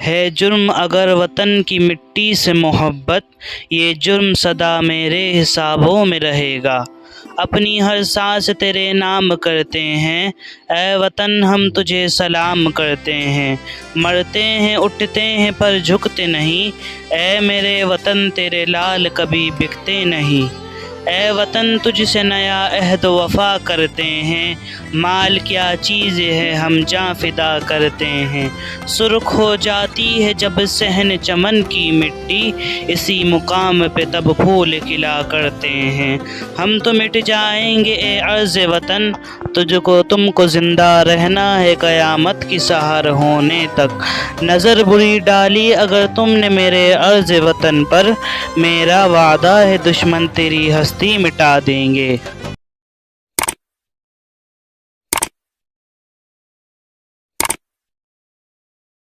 ہے جرم اگر وطن کی مٹی سے محبت، یہ جرم سدا میرے حسابوں میں رہے گا۔ اپنی ہر سانس تیرے نام کرتے ہیں، اے وطن ہم تجھے سلام کرتے ہیں۔ مرتے ہیں اٹھتے ہیں پر جھکتے نہیں، اے میرے وطن تیرے لال کبھی بکتے نہیں۔ اے وطن تجھ سے نیا عہد وفا کرتے ہیں، مال کیا چیز ہے ہم جاں فدا کرتے ہیں۔ سرخ ہو جاتی ہے جب صحن چمن کی مٹی، اسی مقام پہ تب پھول کھلا کرتے ہیں۔ ہم تو مٹ جائیں گے اے عرض وطن، تم کو زندہ رہنا ہے قیامت کی سحر ہونے تک۔ نظر بری ڈالی اگر تم نے میرے عرض وطن پر، میرا وعدہ ہے دشمن تیری ہستی مٹا دیں گے۔